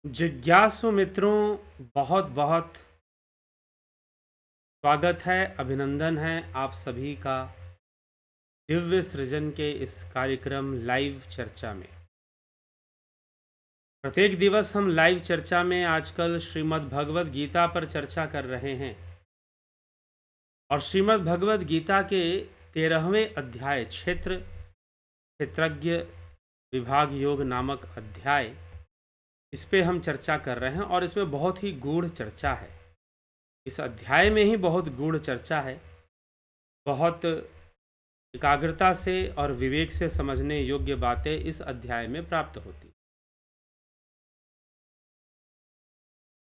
जिज्ञासु मित्रों, बहुत बहुत स्वागत है, अभिनंदन है आप सभी का दिव्य सृजन के इस कार्यक्रम लाइव चर्चा में। प्रत्येक दिवस हम लाइव चर्चा में आजकल श्रीमद् भगवद गीता पर चर्चा कर रहे हैं और श्रीमद् भगवद गीता के 13वें अध्याय क्षेत्रज्ञ विभाग योग नामक अध्याय, इस पे हम चर्चा कर रहे हैं और इसमें बहुत ही गूढ़ चर्चा है। इस अध्याय में ही बहुत गूढ़ चर्चा है। बहुत एकाग्रता से और विवेक से समझने योग्य बातें इस अध्याय में प्राप्त होती।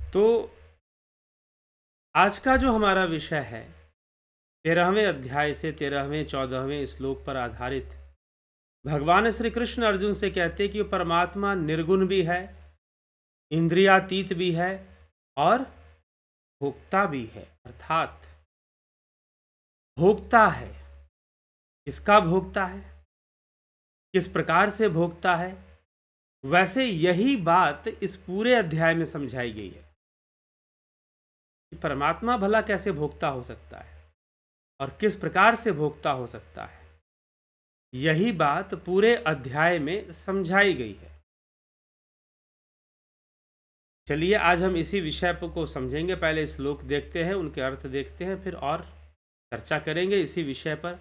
तो आज का जो हमारा विषय है 13वें अध्याय से 13वें 14वें श्लोक पर आधारित, भगवान श्री कृष्ण अर्जुन से कहते कि परमात्मा निर्गुण भी है, इंद्रियातीत भी है और भोक्ता भी है। अर्थात भोक्ता है, किसका भोक्ता है, किस प्रकार से भोक्ता है, वैसे यही बात इस पूरे अध्याय में समझाई गई है कि परमात्मा भला कैसे भोक्ता हो सकता है और किस प्रकार से भोक्ता हो सकता है। यही बात पूरे अध्याय में समझाई गई है। चलिए आज हम इसी विषय को समझेंगे। पहले श्लोक देखते हैं, उनके अर्थ देखते हैं, फिर और चर्चा करेंगे इसी विषय पर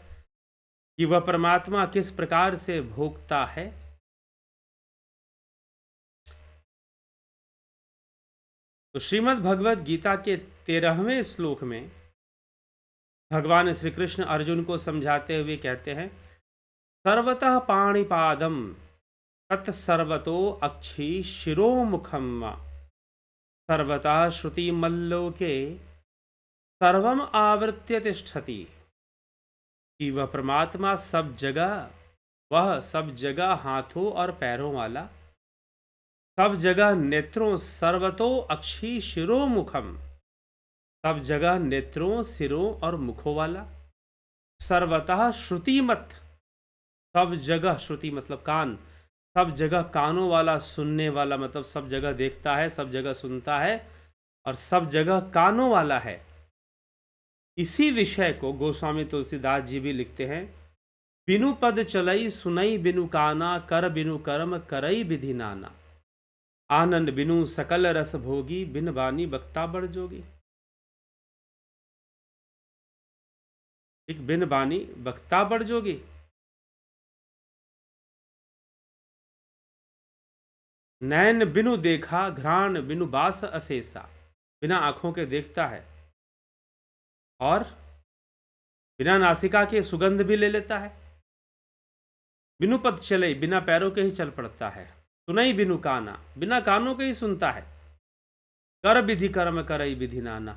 कि वह परमात्मा किस प्रकार से भोगता है। तो श्रीमद् भगवद गीता के 13वें श्लोक में भगवान श्री कृष्ण अर्जुन को समझाते हुए कहते हैं, सर्वतः पाणिपादम तत्सर्वतो अक्षी शिरोमुखम सर्वतः श्रुतिमल्लोके सर्वम आवृत्य तिष्ठति। कि वह परमात्मा सब जगह हाथों और पैरों वाला, सब जगह नेत्रों, सर्वतो अक्षी शिरो मुखम, सब जगह नेत्रों, सिरों और मुखों वाला, सर्वतः श्रुतिमत, सब जगह, श्रुति मतलब कान, सब जगह कानों वाला, सुनने वाला मतलब सब जगह देखता है, सब जगह सुनता है और सब जगह कानों वाला है। इसी विषय को गोस्वामी तुलसीदास जी भी लिखते हैं, बिनु पद चलई सुनई बिनु काना, कर बिनु कर्म करई विधि नाना, आनंद बिनु सकल रस भोगी, बिन बानी बक्ता बड़ जोगी। एक बिन बानी बक्ता बड़ जोगी, नैन बिनु देखा घ्राण बिनु बास अशेषा, बिना आंखों के देखता है और बिना नासिका के सुगंध भी ले लेता है। बिनु पद चले, बिना पैरों के ही चल पड़ता है। सुनई बिनु काना, बिना कानों के ही सुनता है। कर विधि कर्म करई विधि नाना,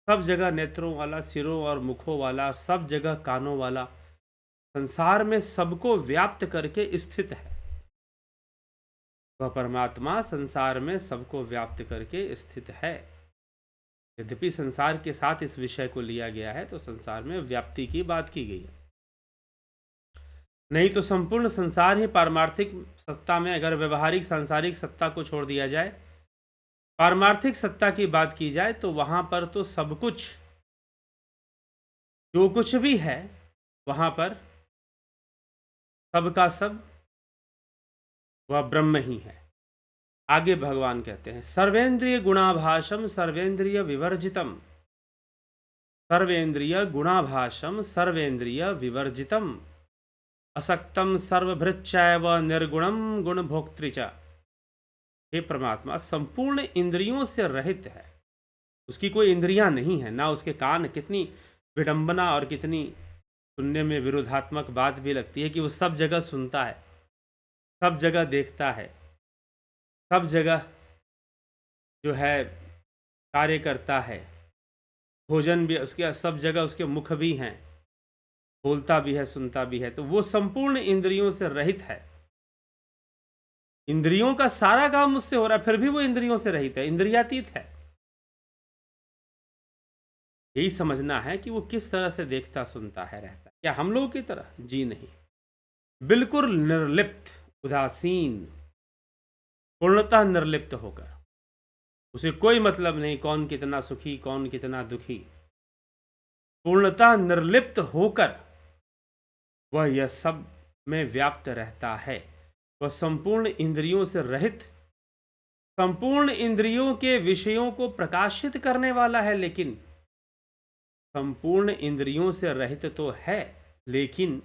सब जगह नेत्रों वाला, सिरों और मुखों वाला, सब जगह कानों वाला, संसार में सबको व्याप्त करके स्थित है। वह परमात्मा संसार में सबको व्याप्त करके स्थित है। यद्यपि संसार के साथ इस विषय को लिया गया है तो संसार में व्याप्ति की बात की गई है, नहीं तो संपूर्ण संसार ही पारमार्थिक सत्ता में, अगर व्यवहारिक सांसारिक सत्ता को छोड़ दिया जाए, पारमार्थिक सत्ता की बात की जाए तो वहां पर तो सब कुछ, जो कुछ भी है वहां पर सबका सब वह ब्रह्म ही है। आगे भगवान कहते हैं, सर्वेंद्रिय गुणाभाषम सर्वेंद्रिय विवर्जितम, सर्वेंद्रिय गुणाभाषम सर्वेंद्रिय विवर्जितम, असक्तम सर्वभृच्चैव निर्गुणम गुण भोक्तृच। हे परमात्मा संपूर्ण इंद्रियों से रहित है, उसकी कोई इंद्रियां नहीं है, ना उसके कान। कितनी विडंबना और कितनी सुनने में विरोधात्मक बात भी लगती है कि वो सब जगह सुनता है, सब जगह देखता है, सब जगह जो है कार्य करता है, भोजन भी उसके, सब जगह उसके मुख भी हैं, बोलता भी है, सुनता भी है। तो वो संपूर्ण इंद्रियों से रहित है। इंद्रियों का सारा काम उससे हो रहा है, फिर भी वो इंद्रियों से रहित है, इंद्रियातीत है। यही समझना है कि वो किस तरह से देखता सुनता है, रहता है। क्या हम लोगों की तरह? जी नहीं, बिल्कुल निर्लिप्त, उदासीन, पूर्णतः निर्लिप्त होकर। उसे कोई मतलब नहीं कौन कितना सुखी कौन कितना दुखी। पूर्णतः निर्लिप्त होकर वह यह सब में व्याप्त रहता है। वह संपूर्ण इंद्रियों से रहित, संपूर्ण इंद्रियों के विषयों को प्रकाशित करने वाला है, लेकिन संपूर्ण इंद्रियों से रहित तो है, लेकिन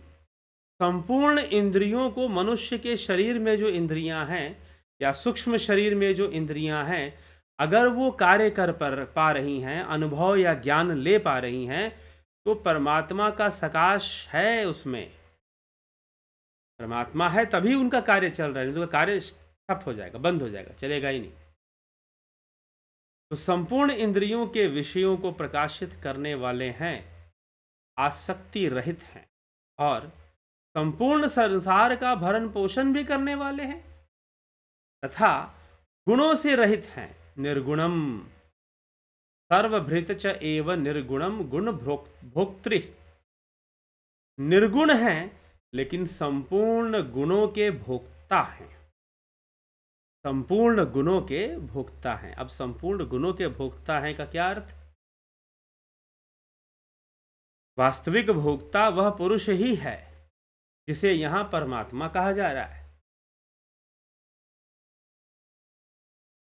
संपूर्ण इंद्रियों को मनुष्य के शरीर में जो इंद्रियां हैं या सूक्ष्म शरीर में जो इंद्रियां हैं, अगर वो कार्य कर पा रही हैं, अनुभव या ज्ञान ले पा रही हैं, तो परमात्मा का सकाश है उसमें। परमात्मा है तभी उनका कार्य चल रहा है, उनका कार्य ठप हो जाएगा, बंद हो जाएगा, चलेगा ही नहीं। तो संपूर्ण इंद्रियों के विषयों को प्रकाशित करने वाले हैं, आसक्ति रहित हैं और संपूर्ण संसार का भरण पोषण भी करने वाले हैं तथा गुणों से रहित हैं, निर्गुणम सर्वभृत च एव निर्गुणम गुण भोक्तृ। निर्गुण हैं लेकिन संपूर्ण गुणों के भोक्ता हैं, संपूर्ण गुणों के भोक्ता हैं। अब संपूर्ण गुणों के भोक्ता हैं का क्या अर्थ? वास्तविक भोक्ता वह पुरुष ही है जिसे यहां परमात्मा कहा जा रहा है।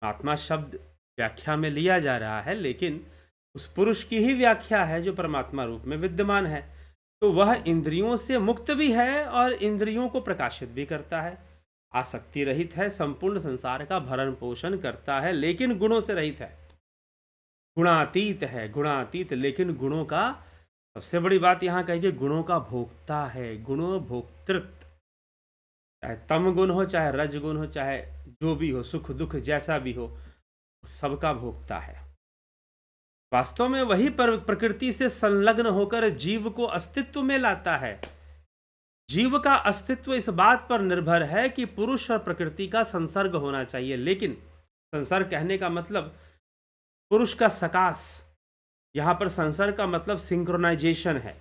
आत्मा शब्द व्याख्या में लिया जा रहा है, लेकिन उस पुरुष की ही व्याख्या है जो परमात्मा रूप में विद्यमान है। तो वह इंद्रियों से मुक्त भी है और इंद्रियों को प्रकाशित भी करता है, आसक्ति रहित है, संपूर्ण संसार का भरण पोषण करता है, लेकिन गुणों से रहित है, गुणातीत है, गुणातीत, लेकिन गुणों का, सबसे बड़ी बात यहां कही, गुणों का भोक्ता है, गुणों भोक्तृत्व। चाहे तम गुण हो, चाहे रज गुण हो, चाहे जो भी हो, सुख दुख जैसा भी हो, सबका भोक्ता है। वास्तव में वही प्रकृति से संलग्न होकर जीव को अस्तित्व में लाता है। जीव का अस्तित्व इस बात पर निर्भर है कि पुरुष और प्रकृति का संसर्ग होना चाहिए, लेकिन संसर्ग कहने का मतलब पुरुष का सकाश, यहां पर संसर्ग का मतलब सिंक्रोनाइजेशन है।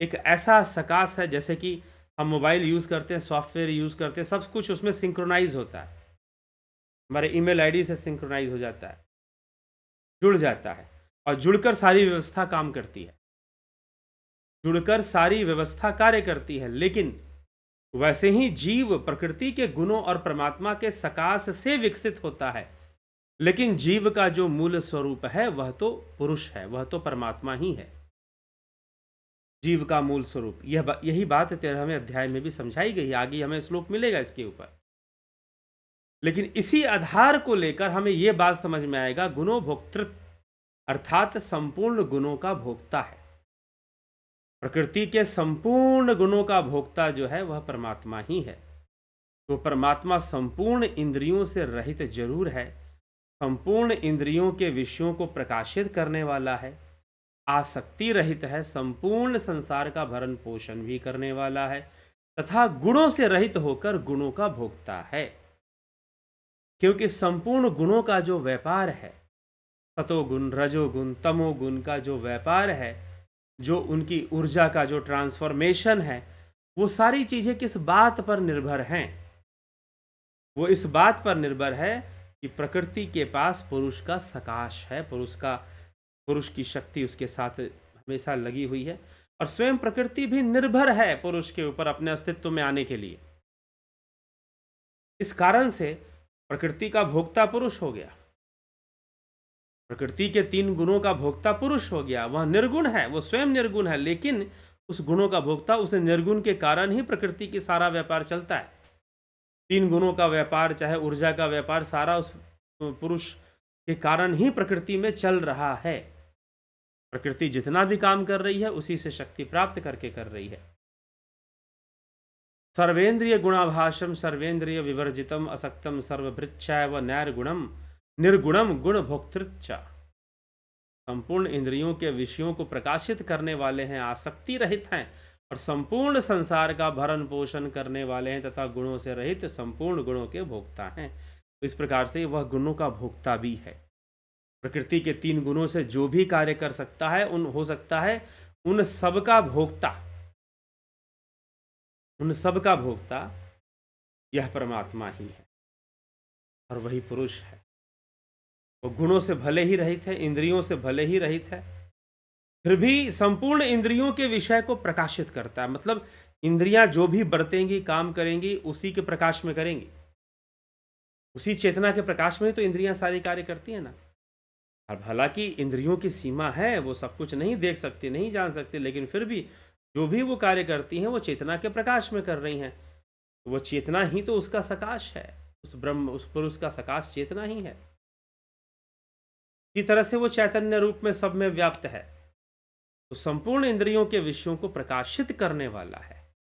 एक ऐसा सकाश है जैसे कि हम मोबाइल यूज करते हैं, सॉफ्टवेयर यूज करते हैं, सब कुछ उसमें सिंक्रोनाइज होता है, हमारे ईमेल आईडी से सिंक्रोनाइज हो जाता है, जुड़ जाता है, और जुड़कर सारी व्यवस्था काम करती है, जुड़कर सारी व्यवस्था कार्य करती है। लेकिन वैसे ही जीव प्रकृति के गुणों और परमात्मा के सकाश से विकसित होता है, लेकिन जीव का जो मूल स्वरूप है वह तो पुरुष है, वह तो परमात्मा ही है, जीव का मूल स्वरूप। यही बात 13वें अध्याय में भी समझाई गई है, आगे हमें श्लोक मिलेगा इसके ऊपर। लेकिन इसी आधार को लेकर हमें यह बात समझ में आएगा, गुणों भोक्तृत्व अर्थात संपूर्ण गुणों का भोक्ता है। प्रकृति के संपूर्ण गुणों का भोक्ता जो है वह परमात्मा ही है। तो परमात्मा संपूर्ण इंद्रियों से रहित जरूर है, संपूर्ण इंद्रियों के विषयों को प्रकाशित करने वाला है, आसक्ति रहित है, संपूर्ण संसार का भरण पोषण भी करने वाला है, तथा गुणों से रहित होकर गुणों का भोक्ता है। क्योंकि संपूर्ण गुणों का जो व्यापार है, सतोगुण, रजोगुण, तमोगुण का जो व्यापार है, जो उनकी ऊर्जा का जो ट्रांसफॉर्मेशन है, वो सारी चीजें किस बात पर निर्भर हैं? वो इस बात पर निर्भर है कि प्रकृति के पास पुरुष का सकाश है, पुरुष की शक्ति उसके साथ हमेशा लगी हुई है, और स्वयं प्रकृति भी निर्भर है पुरुष के ऊपर अपने अस्तित्व में आने के लिए। इस कारण से प्रकृति का भोक्ता पुरुष हो गया, प्रकृति के 3 गुणों का भोक्ता पुरुष हो गया। वह निर्गुण है, वो स्वयं निर्गुण है, लेकिन उस गुणों का भोक्ता, उस निर्गुण के कारण ही प्रकृति की सारा व्यापार चलता है। 3 गुणों का व्यापार, चाहे ऊर्जा का व्यापार, सारा उस पुरुष के कारण ही प्रकृति में चल रहा है। प्रकृति जितना भी काम कर रही है उसी से शक्ति प्राप्त करके कर रही है। सर्वेंद्रिय गुणाभाषम सर्वेंद्रिय विवर्जितम असक्तम सर्वभृच्छैव नैर्गुणम निर्गुणम गुण भोक्तृच्च। संपूर्ण इंद्रियों के विषयों को प्रकाशित करने वाले हैं, आसक्ति रहित हैं, और संपूर्ण संसार का भरण पोषण करने वाले हैं, तथा गुणों से रहित संपूर्ण गुणों के भोक्ता हैं। तो इस प्रकार से वह गुणों का भोक्ता भी है। प्रकृति के 3 गुणों से जो भी कार्य कर सकता है, हो सकता है उन सब का भोक्ता, उन सब का भोक्ता यह परमात्मा ही है, और वही पुरुष है। वो गुणों से भले ही रहित है, इंद्रियों से भले ही रहित है, फिर भी संपूर्ण इंद्रियों के विषय को प्रकाशित करता है। मतलब इंद्रियां जो भी बरतेंगी, काम करेंगी, उसी के प्रकाश में करेंगी, उसी चेतना के प्रकाश में ही तो इंद्रियां सारी कार्य करती है ना। अब हालांकि इंद्रियों की सीमा है, वो सब कुछ नहीं देख सकती, नहीं जान सकती, लेकिन फिर भी जो भी वो कार्य करती हैं वो चेतना के प्रकाश में कर रही हैं। वो चेतना ही तो उसका सकाश है, उस ब्रह्म, उस पुरुष का सकाश चेतना ही है। इसी तरह से वो चैतन्य रूप में सब में व्याप्त है, तो संपूर्ण इंद्रियों के विषयों को प्रकाशित करने वाला है,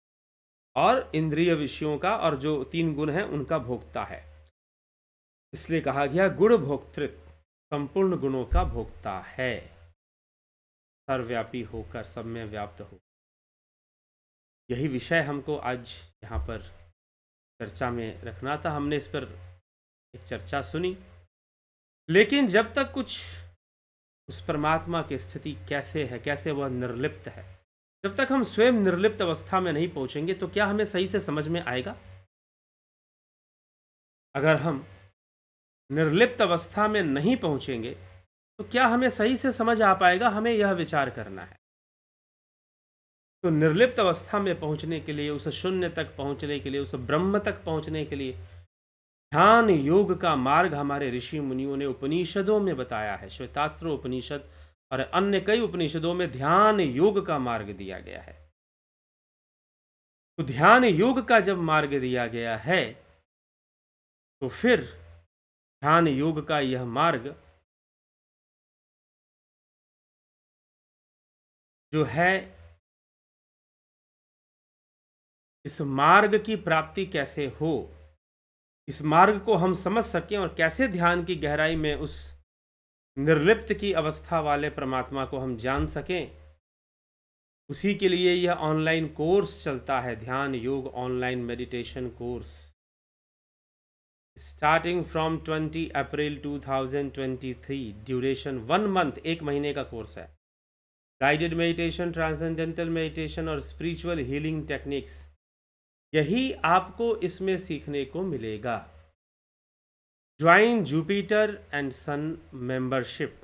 और इंद्रिय विषयों का और जो 3 गुण हैं उनका भोक्ता है। इसलिए कहा गया गुण भोक्तृत्व, संपूर्ण गुणों का भोक्ता है, सर्वव्यापी होकर सब में व्याप्त हो। यही विषय हमको आज यहाँ पर चर्चा में रखना था। हमने इस पर एक चर्चा सुनी, लेकिन जब तक कुछ उस परमात्मा की स्थिति कैसे है, कैसे वह निर्लिप्त है, जब तक हम स्वयं निर्लिप्त अवस्था में नहीं पहुंचेंगे तो क्या हमें सही से समझ में आएगा? अगर हम निर्लिप्त अवस्था में नहीं पहुंचेंगे तो क्या हमें सही से समझ आ पाएगा? हमें यह विचार करना है। तो निर्लिप्त अवस्था में पहुंचने के लिए, उस शून्य तक पहुंचने के लिए, उस ब्रह्म तक पहुंचने के लिए ध्यान योग का मार्ग हमारे ऋषि मुनियों ने उपनिषदों में बताया है। श्वेतास्त्र उपनिषद और अन्य कई उपनिषदों में ध्यान योग का मार्ग दिया गया है। तो ध्यान योग का जब मार्ग दिया गया है तो फिर ध्यान योग का यह मार्ग जो है, इस मार्ग की प्राप्ति कैसे हो, इस मार्ग को हम समझ सकें और कैसे ध्यान की गहराई में उस निर्लिप्त की अवस्था वाले परमात्मा को हम जान सकें, उसी के लिए यह ऑनलाइन कोर्स चलता है, ध्यान योग online meditation course. Starting from 20 April 2023, duration 1 month, 1 महीने का कोर्स है। गाइडेड मेडिटेशन, ट्रांसेंडेंटल मेडिटेशन और स्पिरिचुअल हीलिंग टेक्निक्स, यही आपको इसमें सीखने को मिलेगा। Join Jupiter and Sun membership,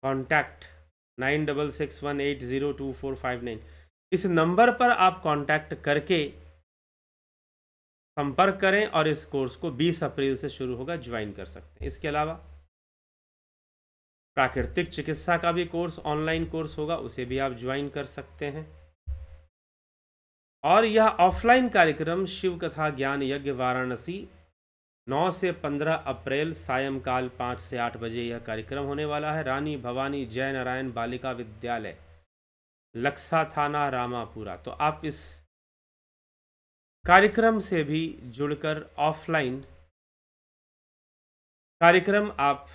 contact 9661802459। इस नंबर पर आप कांटेक्ट करके संपर्क करें और इस कोर्स को 20 अप्रैल से शुरू होगा, ज्वाइन कर सकते हैं। इसके अलावा प्राकृतिक चिकित्सा का भी कोर्स, ऑनलाइन कोर्स होगा, उसे भी आप ज्वाइन कर सकते हैं। और यह ऑफलाइन कार्यक्रम शिव कथा ज्ञान यज्ञ वाराणसी 9 से 15 अप्रैल सायंकाल 5 से 8 बजे यह कार्यक्रम होने वाला है। रानी भवानी जय नारायण बालिका विद्यालय, लक्सा थाना, रामापुरा। तो आप इस कार्यक्रम से भी जुड़कर ऑफलाइन कार्यक्रम आप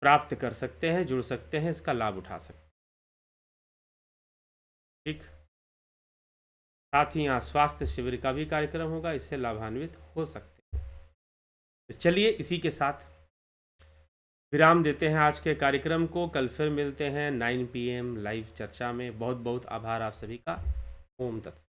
प्राप्त कर सकते हैं, जुड़ सकते हैं, इसका लाभ उठा सकते हैं। ठीक, साथ ही यहाँ स्वास्थ्य शिविर का भी कार्यक्रम होगा, इससे लाभान्वित हो सकते हैं। तो चलिए इसी के साथ विराम देते हैं आज के कार्यक्रम को। कल फिर मिलते हैं 9 PM लाइव चर्चा में। बहुत बहुत आभार आप सभी का। ओम तत्सत।